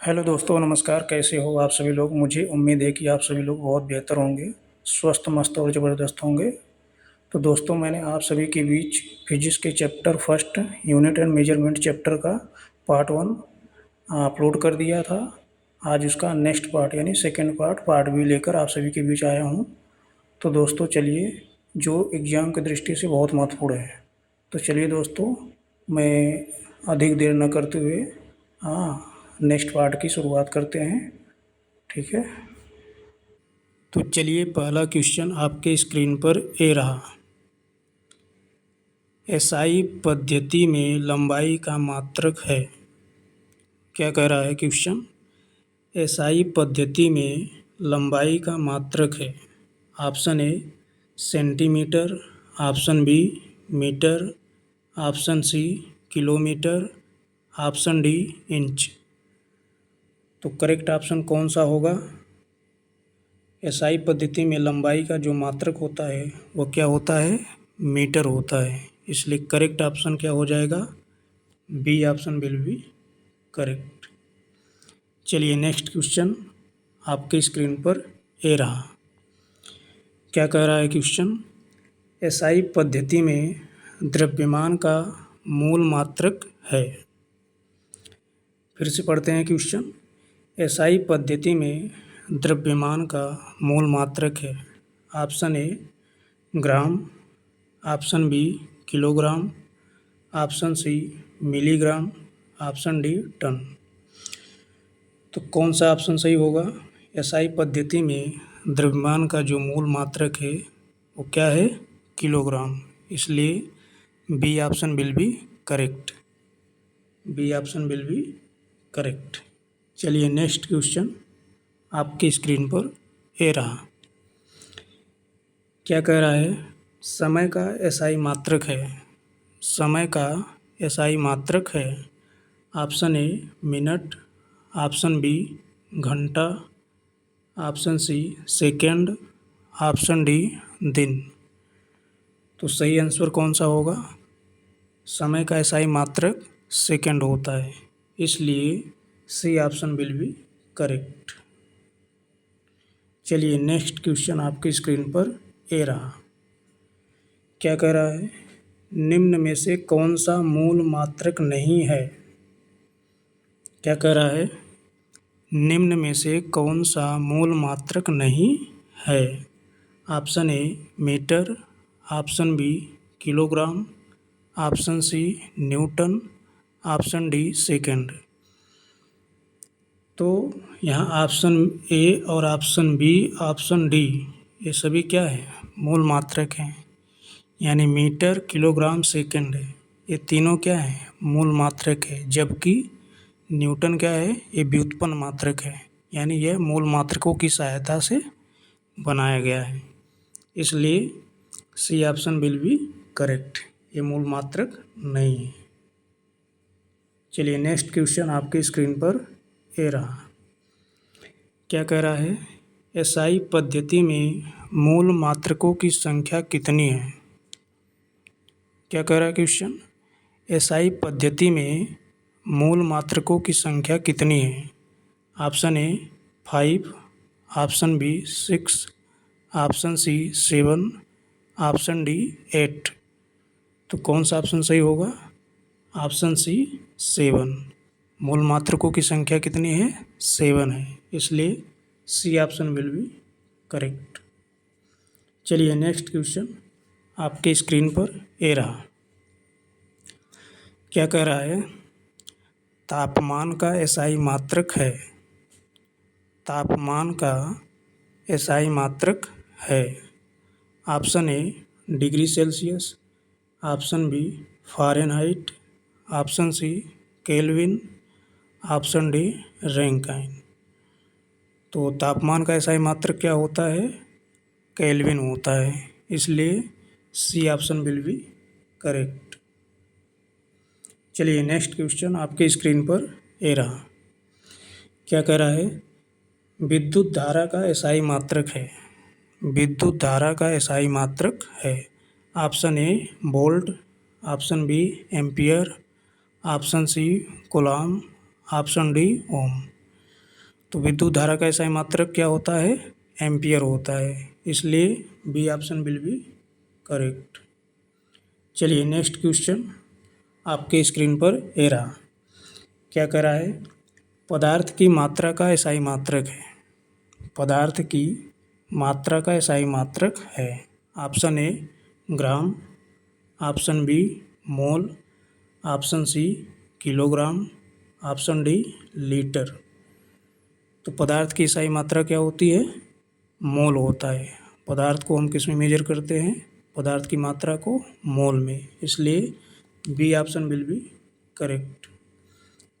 Hello दोस्तों, नमस्कार। कैसे हो आप सभी लोग? मुझे उम्मीद है कि आप सभी लोग बहुत बेहतर होंगे, स्वस्थ मस्त और ज़बरदस्त होंगे। तो दोस्तों, मैंने आप सभी के बीच फिजिक्स के chapter first unit and measurement chapter का पार्ट वन अपलोड कर दिया था। आज उसका नेक्स्ट पार्ट यानी सेकंड पार्ट बी लेकर आप सभी के बीच आया हूँ। तो दोस्तों चलिए, जो एग्ज़ाम की दृष्टि से बहुत महत्वपूर्ण है। तो चलिए दोस्तों, मैं अधिक देर न करते हुए नेक्स्ट पार्ट की शुरुआत करते हैं। ठीक है, तो चलिए, पहला क्वेश्चन आपके स्क्रीन पर ए रहा। एसआई पद्धति में लंबाई का मात्रक है। क्या कह रहा है क्वेश्चन? एसआई पद्धति में लंबाई का मात्रक है। Option A centimetre, option B metre, option C kilometre, option D inch. तो करेक्ट ऑप्शन कौन सा होगा? एसआई पद्धति में लंबाई का जो मात्रक होता है वो क्या होता है? मीटर होता है। इसलिए करेक्ट ऑप्शन क्या हो जाएगा? B option will be correct. चलिए, नेक्स्ट क्वेश्चन आपके स्क्रीन पर ए रहा। क्या कह रहा है क्वेश्चन? एसआई पद्धति में द्रव्यमान का मूल मात्रक है। फिर से पढ़ते हैं क्वेश्चन। एसआई पद्धति में द्रव्यमान का मूल मात्रक है। Option A gram, option B kilogram, option C milligram, option D ton. तो कौन सा ऑप्शन सही होगा? एसआई पद्धति में द्रव्यमान का जो मूल मात्रक है वो क्या है? किलोग्राम। इसलिए B option will be correct. B option will be correct. चलिए, नेक्स्ट क्वेश्चन आपकी स्क्रीन पर ए रहा। क्या कह रहा है? समय का एसआई मात्रक है। समय का एसआई मात्रक है। Option A minute, option B घंटा, option C second, option D दिन। तो सही आंसर कौन सा होगा? समय का एसआई मात्रक सेकंड होता है। इसलिए C option will be correct. चलिए, नेक्स्ट क्वेश्चन आपकी स्क्रीन पर ए रहा। क्या कह रहा है? निम्न में से कौन सा मूल मात्रक नहीं है? क्या कह रहा है? निम्न में से कौन सा मूल मात्रक नहीं है? Option A metre, option B kilogram, option C newton, option D second. तो यहाँ ऑप्शन ए और ऑप्शन बी, ऑप्शन डी, ये सभी क्या है? मूल मात्रक हैं। यानी मीटर, किलोग्राम, सेकंड है, ये तीनों क्या है? मूल मात्रक है। जबकि न्यूटन क्या है? ये व्युत्पन्न मात्रक है। यानी यह मूल मात्रकों की सहायता से बनाया गया है। इसलिए C option will be correct. ये मूल मात्रक नहीं है। चलिए, नेक्स्ट क्वेश्चन आपके स्क्रीन पर ए रहा। क्या कह रहा है? एसआई पद्धति में मूल मात्रकों की संख्या कितनी है? क्या कह रहा है क्वेश्चन? एसआई पद्धति में मूल मात्रकों की संख्या कितनी है? Option A 5, option B 6, option C 7, option D 8। तो कौन सा ऑप्शन सही होगा? Option C 7। मूल मात्रकों की संख्या कितनी है? 7 है। इसलिए C option will be correct. चलिए, नेक्स्ट क्वेश्चन आपके स्क्रीन पर ए रहा। क्या कह रहा है? तापमान का एसआई मात्रक है। तापमान का एसआई मात्रक है। Option A degree Celsius, option B Fahrenheit, option C kelvin, option D Rankine. तो तापमान का एसआई मात्रक क्या होता है? केल्विन होता है। इसलिए C option will be correct. चलिए, नेक्स्ट क्वेश्चन आपके स्क्रीन पर ए रहा। क्या कह रहा है? विद्युत धारा का एसआई मात्रक है। विद्युत धारा का एसआई मात्रक है। Option A volt, option B ampere, option C coulomb, option D ohm. तो विद्युत धारा का SI मात्रक क्या होता है? एम्पियर होता है, इसलिए B option will be correct. चलिए नेक्स्ट क्वेश्चन आपके स्क्रीन पर ये रहा। क्या कह रहा है? पदार्थ की मात्रा का SI मात्रक है। पदार्थ की मात्रा का SI मात्रक है। Option A gram, option B mole, option C kilogram, option D litre. तो पदार्थ की SI मात्रा क्या होती है? मोल होता है। पदार्थ को हम किस में मेजर करते हैं? पदार्थ की मात्रा को मोल में, इसलिए B option will be correct.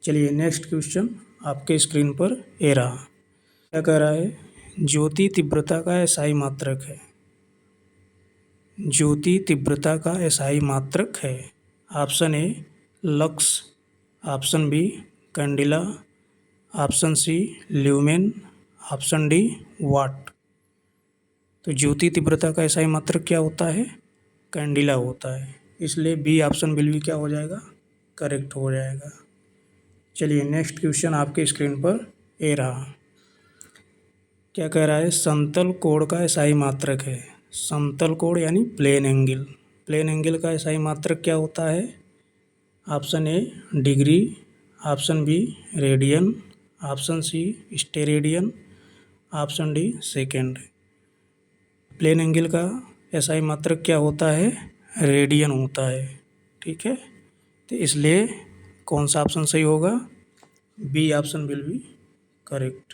चलिए नेक्स्ट क्वेश्चन आपके स्क्रीन पर ए रहा। क्या कह रहा है? ज्योति तीव्रता का SI मात्रक है। ज्योति तीव्रता का SI मात्रक है। Option A lux, option B candela, option C lumen, option D watt. तो ज्योति तीव्रता का SI मात्रक क्या होता है? कैंडिला होता है, इसलिए बी ऑप्शन विल बी क्या हो जाएगा? करेक्ट हो जाएगा। चलिए नेक्स्ट क्वेश्चन आपके स्क्रीन पर ए रहा। क्या कह रहा है? समतल कोण का SI मात्रक है। समतल कोण यानी प्लेन एंगल। प्लेन एंगल का SI मात्रक क्या होता है? Option A degree, option B radian, option C steradian, option D second. Plane angle का SI मात्रक क्या होता है? रेडियन होता है। ठीक है, तो इसलिए कौन सा ऑप्शन सही होगा? B option will be correct.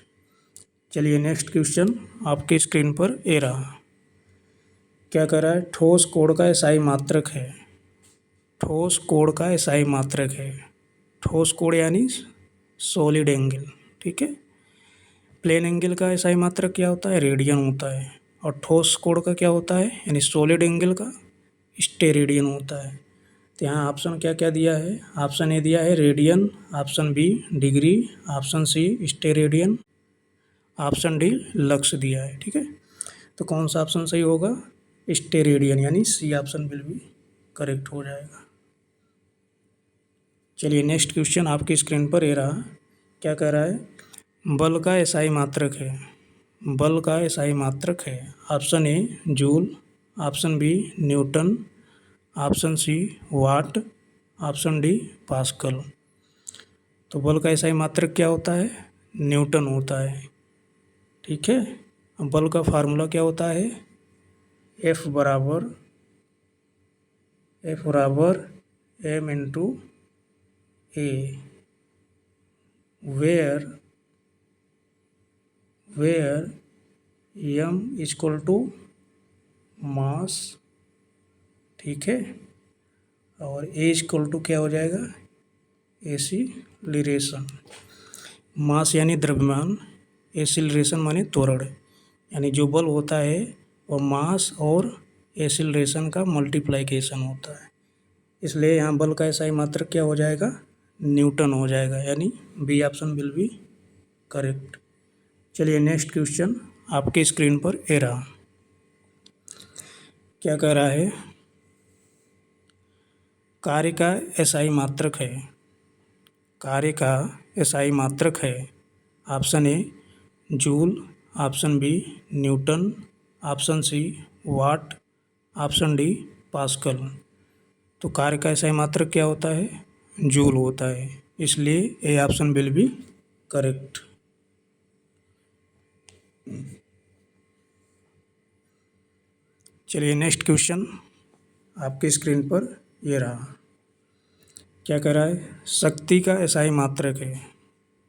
चलिए नेक्स्ट क्वेश्चन आपके स्क्रीन पर ए रहा। क्या कर रहा है? ठोस कोण का SI मात्रक है। ठोस कोण का SI मात्रक है। ठोस कोण यानी सॉलिड एंगल। ठीक है, प्लेन एंगल का SI मात्रक क्या होता है? रेडियन होता है। और ठोस कोण का क्या होता है यानी सॉलिड एंगल का? स्टेरेडियन होता है। तो यहाँ ऑप्शन क्या क्या दिया है? ऑप्शन ए दिया है radian, option B degree, option C steradian, option D lux दिया है। ठीक है, तो कौन सा ऑप्शन सही होगा? स्टेरेडियन यानी C option will be correct हो जाएगा। चलिए नेक्स्ट क्वेश्चन आपकी स्क्रीन पर ये रहा। क्या कह रहा है? बल का SI मात्रक है। बल का SI मात्रक है। Option A joule, option B newton, option C watt, option D pascal. तो बल का SI मात्रक क्या होता है? न्यूटन होता है। ठीक है, अब बल का फार्मूला क्या होता है? F बराबर m into a, where m equal to mass. ठीक है, और ए इक्वल टू क्या हो जाएगा? एसिलरेशन। मास यानी द्रव्यमान, एसिलरेशन माने त्वरण, यानी जो बल होता है वो मास और एसिलरेशन का मल्टीप्लिकेशन होता है। इसलिए यहाँ बल का SI मात्रक क्या हो जाएगा? न्यूटन हो जाएगा, यानी B option will be correct. चलिए नेक्स्ट क्वेश्चन आपके स्क्रीन पर ए रहा। क्या कह रहा है? कार्य का SI मात्रक है। कार्य का SI मात्रक है। Option A joule, option B newton, option C watt, option D pascal. तो कार्य का SI मात्रक क्या होता है? जूल होता है, इसलिए A option will be correct. चलिए नेक्स्ट क्वेश्चन आपके स्क्रीन पर ये रहा। क्या कह रहा है? शक्ति का SI मात्रक है।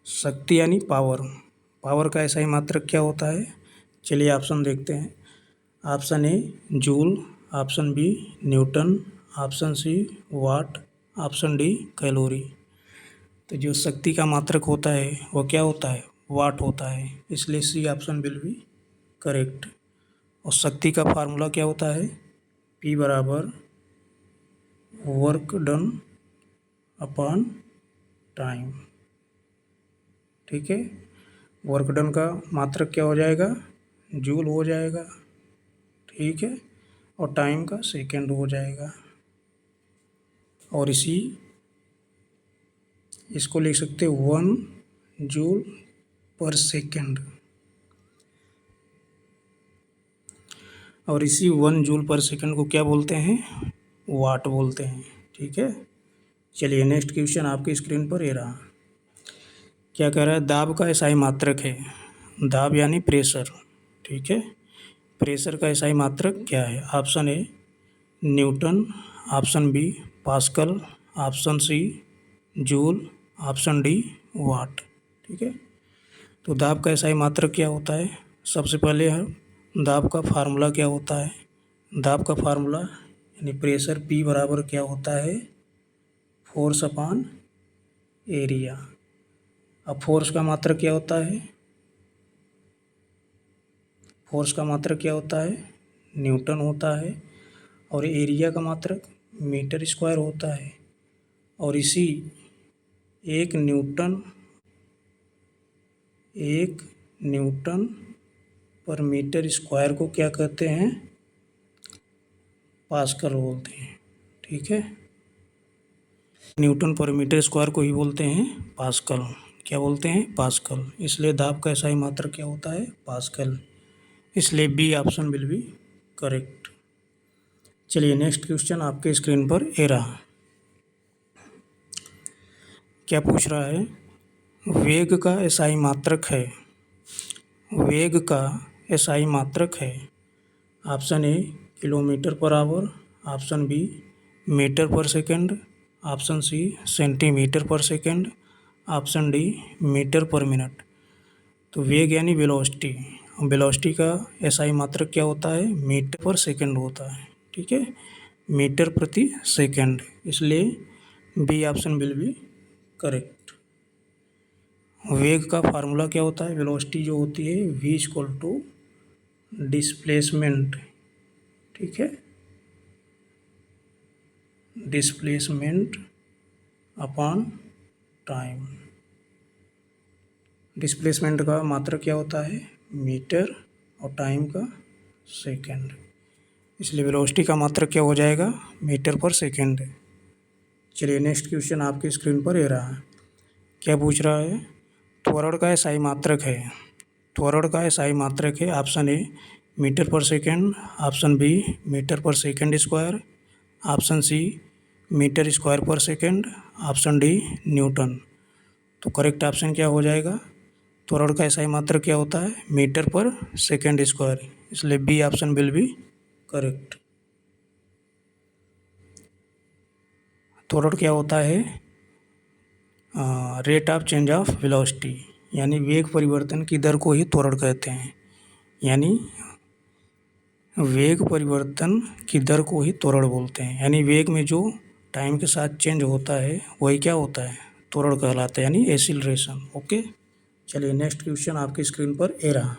शक्ति यानी पावर। पावर का SI मात्रक क्या होता है? चलिए ऑप्शन देखते हैं। Option A joule, option B newton, option C watt, option D calorie. तो जो शक्ति का मात्रक होता है वो क्या होता है? वाट होता है, इसलिए C option will be correct. और शक्ति का फार्मूला क्या होता है? P बराबर वर्क डन अपॉन टाइम। ठीक है, वर्क डन का मात्रक क्या हो जाएगा? जूल हो जाएगा। ठीक है, और टाइम का सेकंड हो जाएगा। और इसको लिख सकते 1 जूल पर सेकेंड, और इसी 1 जूल पर सेकेंड को क्या बोलते हैं? वाट बोलते हैं। ठीक है, चलिए नेक्स्ट क्वेश्चन आपकी स्क्रीन पर ये रहा। क्या कह रहा है? दाब का एसआई मात्रक है। दाब यानी प्रेशर। ठीक है, प्रेशर का एसआई मात्रक क्या है? Option A newton, option B pascal, option C joule, option D watt. ठीक है, तो दाब का एसआई मात्रक क्या होता है? सबसे पहले हम दाब का फार्मूला क्या होता है? दाब का फार्मूला यानी प्रेशर पी बराबर क्या होता है? Force upon area. अब फोर्स का मात्रक क्या होता है? फोर्स का मात्रक क्या होता है? न्यूटन होता है। और एरिया का मात्रक मीटर स्क्वायर होता है। और इसी एक न्यूटन पर मीटर स्क्वायर को क्या कहते हैं? पास्कल बोलते हैं। ठीक है, न्यूटन पर मीटर स्क्वायर को ही बोलते हैं पास्कल। क्या बोलते हैं? पास्कल। इसलिए दाब का एसआई मात्रक क्या होता है? पास्कल। इसलिए B option will be correct. चलिए नेक्स्ट क्वेश्चन आपके स्क्रीन पर ए रहा। क्या पूछ रहा है? वेग का एसआई मात्रक है। वेग का एसआई मात्रक है। Option A kilometre per hour, option B metre per second, option C centimetre per second, option D metre per minute. तो वेग यानी वेलोसिटी, वेलोसिटी का एसआई मात्रक क्या होता है? मीटर पर सेकंड होता है। ठीक है, मीटर प्रति सेकंड। इसलिए B option will be correct. वेग का फार्मूला क्या होता है? वेलोसिटी जो होती है v इक्वल टू डिस्प्लेसमेंट। ठीक है, डिस्प्लेसमेंट अपॉन टाइम। डिस्प्लेसमेंट का मात्रक क्या होता है? मीटर, और टाइम का सेकंड। इसलिए वेलोसिटी का मात्रक क्या हो जाएगा? Metre per second. चलिए नेक्स्ट क्वेश्चन आपकी स्क्रीन पर ये रहा। क्या पूछ रहा है? त्वरण का एसआई मात्रक है। त्वरण का एसआई मात्रक है। Option A metre per second, option B metre per second square, option C metre square per second, option D newton. तो करेक्ट ऑप्शन क्या हो जाएगा? त्वरण का एसआई मात्रक क्या होता है? Metre per second square. इसलिए B option will be correct. त्वरण क्या होता है? Rate of change of velocity, यानी वेग परिवर्तन की दर को ही त्वरण कहते हैं। यानी वेग परिवर्तन की दर को ही त्वरण बोलते हैं। यानी वेग में जो टाइम के साथ चेंज होता है वही क्या होता है? त्वरण कहलाता है, यानी एक्सीलरेशन। ओके, चलिए नेक्स्ट क्वेश्चन आपकी स्क्रीन पर ए रहा।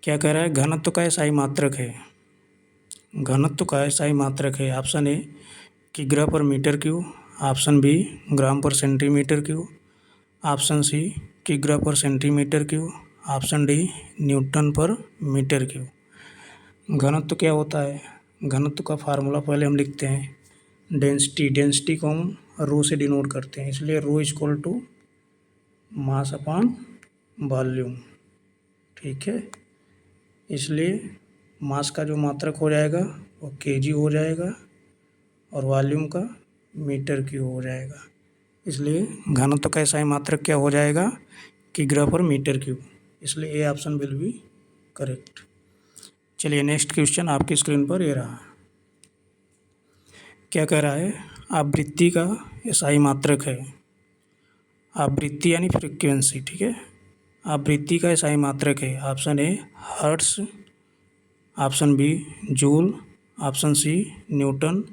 क्या कह रहा है? घनत्व का एसआई मात्रक है। घनत्व का एसआई मात्रक है। ऑप्शन ए किग्रा पर मीटर क्यूब, ऑप्शन बी ग्राम पर सेंटीमीटर क्यूब, ऑप्शन सी किग्रा पर centimetre cube, option D Newton पर मीटर क्यूब। घनत्व क्या होता है? घनत्व का फार्मूला पहले हम लिखते हैं डेंसिटी। डेंसिटी को हम रो से डिनोट करते हैं, इसलिए rho equal to mass upon volume. ठीक है, इसलिए मास का जो मात्रक हो जाएगा वो केजी हो जाएगा, और वॉल्यूम का मीटर क्यूब हो जाएगा। इसलिए घनत्व का एसआई मात्रक क्या हो जाएगा? किग्रा पर मीटर क्यूब। इसलिए A option will be correct. चलिए नेक्स्ट क्वेश्चन आपकी स्क्रीन पर ये रहा। क्या कह रहा है? आवृत्ति का एसआई मात्रक है। आवृत्ति यानी फ्रीक्वेंसी। ठीक है, आवृत्ति का एसआई मात्रक है। Option A hertz, option B joule, option C newton,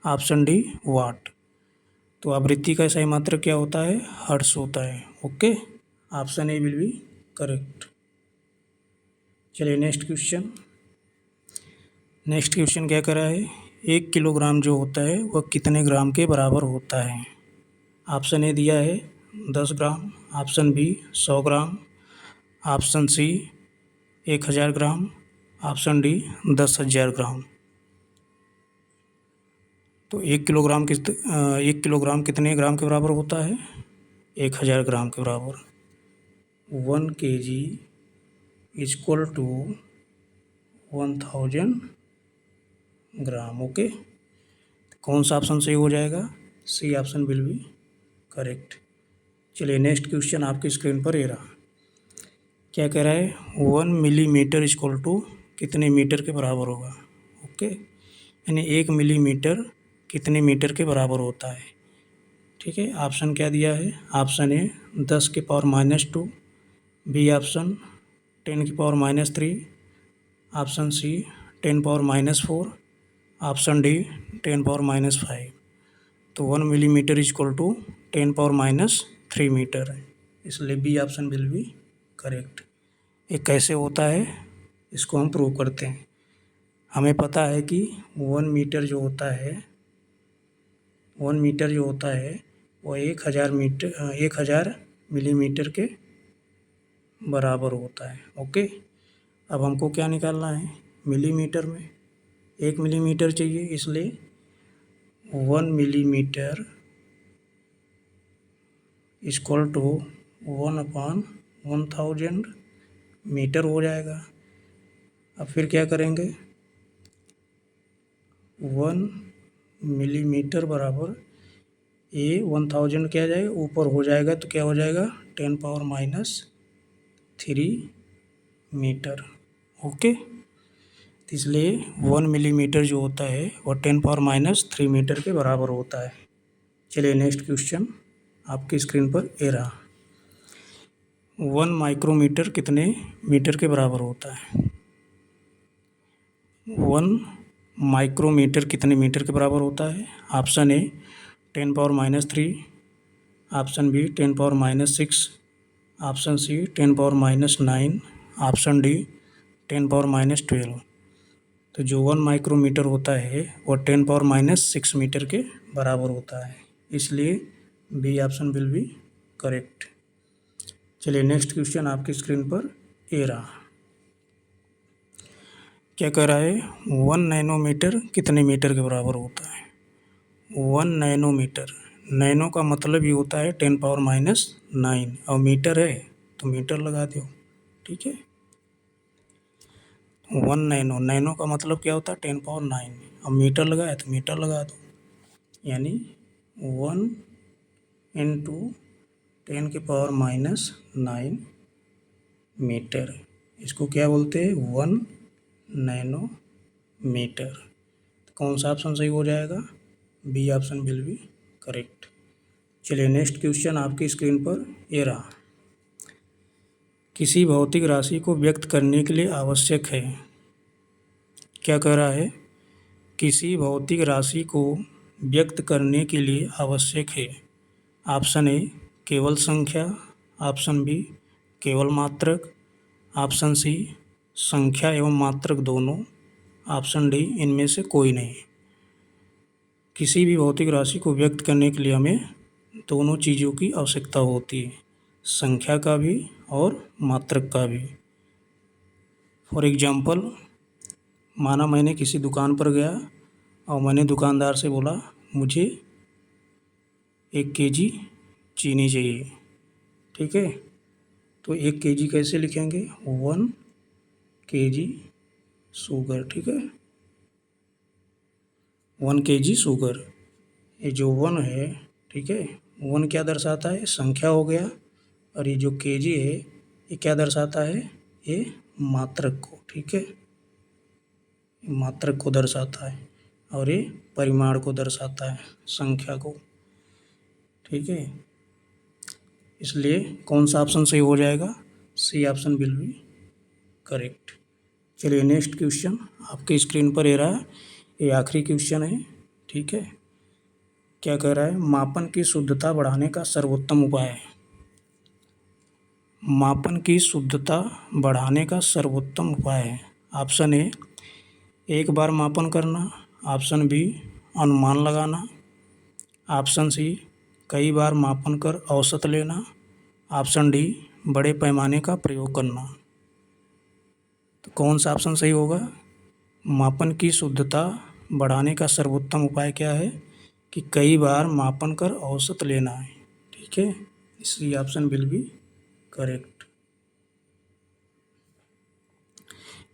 option D watt. तो आवृत्ति का एसआई मात्रक क्या होता है? हर्ट्स होता है। Okay, option A will be correct. चलिए नेक्स्ट क्वेश्चन। नेक्स्ट क्वेश्चन क्या कर रहा है? 1 किलोग्राम जो होता है वह कितने ग्राम के बराबर होता है? ऑप्शन ए दिया है 10 ग्राम, ऑप्शन बी 100 ग्राम, ऑप्शन सी 1000 ग्राम, ऑप्शन डी 10,000 ग्राम। तो 1 किलोग्राम कितने ग्राम के बराबर होता है? 1000 ग्राम के बराबर। 1 kg इक्वल टू 1000 ग्राम। ओके, कौन सा ऑप्शन सही हो जाएगा? C option will be correct. चलिए नेक्स्ट क्वेश्चन आपकी स्क्रीन पर ये रहा। क्या कह रहा है? 1 मिलीमीटर इक्वल टू कितने मीटर के बराबर होगा? ओके, यानी 1 मिलीमीटर कितने मीटर के बराबर होता है? ठीक है, ऑप्शन क्या दिया है? ऑप्शन ए 10 के पावर -2, बी ऑप्शन 10 की power -3, option C 10 power -4, option D 10 power -5। तो 1 millimetre equal to 10 power -3 metre है, इसलिए B option will be correct. ये कैसे होता है इसको हम प्रूव करते हैं। हमें पता है कि 1 मीटर जो होता है, 1 मीटर जो होता है वो 1000 मिलीमीटर के बराबर होता है। ओके, अब हमको क्या निकालना है? मिलीमीटर में 1 मिलीमीटर चाहिए, इसलिए 1 मिलीमीटर इक्वल टू 1/1000 मीटर हो जाएगा। अब फिर क्या करेंगे? 1 मिलीमीटर बराबर ये 1000 क्या जाएगा? ऊपर हो जाएगा तो क्या हो जाएगा? 10 पावर -3 मीटर। ओके, तो इसलिए 1 मिलीमीटर जो होता है वो 10 पावर -3 मीटर के बराबर होता है। चलिए नेक्स्ट क्वेश्चन आपकी स्क्रीन पर ये रहा। 1 माइक्रोमीटर कितने मीटर के बराबर होता है? 1 माइक्रोमीटर कितने मीटर के बराबर होता है? Option A 10 power -3, option B 10 power -6, option C 10 power -9, option D 10 power -12। तो जो 1 माइक्रोमीटर होता है वो 10 पावर -6 मीटर के बराबर होता है, इसलिए B option will be correct. चलिए नेक्स्ट क्वेश्चन आपकी स्क्रीन पर ये रहा। क्या कह रहा है? 1 नैनोमीटर कितने मीटर के बराबर होता है? 1 नैनोमीटर, नैनो का मतलब ही होता है 10 पावर -9, और मीटर है तो मीटर लगा दो। ठीक है, 1 नैनो, नैनो का मतलब क्या होता है? 10 पावर 9, अब मीटर लगाए तो मीटर लगा दो, यानी 1 इंटू 10 के पावर -9 मीटर। इसको क्या बोलते हैं? 1 नैनो मीटर। तो कौन सा ऑप्शन सही हो जाएगा? B option will be correct. चलिए नेक्स्ट क्वेश्चन आपकी स्क्रीन पर ये रहा। किसी भौतिक राशि को व्यक्त करने के लिए आवश्यक है। क्या कह रहा है? किसी भौतिक राशि को व्यक्त करने के लिए आवश्यक है। ऑप्शन ए केवल संख्या, ऑप्शन बी केवल मात्रक, ऑप्शन सी संख्या एवं मात्रक दोनों, ऑप्शन डी इनमें से कोई नहीं। किसी भी भौतिक राशि को व्यक्त करने के लिए हमें दोनों चीज़ों की आवश्यकता होती है, संख्या का भी और मात्रक का भी। फॉर एग्जांपल, माना मैंने किसी दुकान पर गया और मैंने दुकानदार से बोला मुझे 1 केजी चीनी चाहिए। ठीक है, तो 1 केजी कैसे लिखेंगे? 1 केजी शुगर। ठीक है, 1 केजी शुगर। ये जो 1 है, ठीक है, 1 क्या दर्शाता है? संख्या हो गया, और ये जो केजी है ये क्या दर्शाता है? ये मात्रक को। ठीक है, मात्रक को दर्शाता है, और ये परिमाण को दर्शाता है, संख्या को। ठीक है, इसलिए कौन सा ऑप्शन सही हो जाएगा? C option will be correct. चलिए नेक्स्ट क्वेश्चन आपके स्क्रीन पर ये रहा, ये आखिरी क्वेश्चन है। ठीक है, क्या कह रहा है? मापन की शुद्धता बढ़ाने का सर्वोत्तम उपाय है। मापन की शुद्धता बढ़ाने का सर्वोत्तम उपाय है। ऑप्शन ए एक बार मापन करना, ऑप्शन बी अनुमान लगाना, ऑप्शन सी कई बार मापन कर औसत लेना, ऑप्शन डी बड़े पैमाने का प्रयोग करना। तो कौन सा ऑप्शन सही होगा? मापन की शुद्धता बढ़ाने का सर्वोत्तम उपाय क्या है? कि कई बार मापन कर औसत लेना है। ठीक है, इसलिए ऑप्शन विल बी करेक्ट।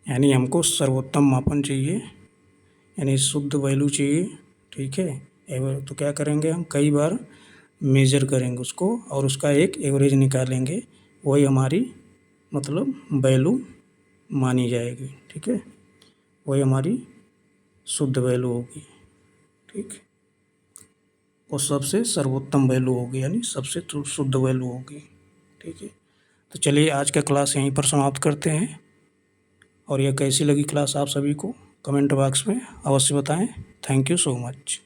यानी हमको सर्वोत्तम मापन चाहिए, यानी शुद्ध वैल्यू चाहिए, ठीक है। तो क्या करेंगे, हम कई बार मेजर करेंगे उसको और उसका एक एवरेज निकालेंगे, वही हमारी मतलब वैल्यू मानी जाएगी, ठीक है। वही हमारी शुद्ध वैल्यू होगी, ठीक। और सबसे सर्वोत्तम वैल्यू होगी, यानी सबसे शुद्ध वैल्यू होगी, ठीक है। तो चलिए आज का क्लास यहीं पर समाप्त करते हैं, और यह कैसी लगी क्लास आप सभी को कमेंट बॉक्स में अवश्य बताएं। Thank you so much.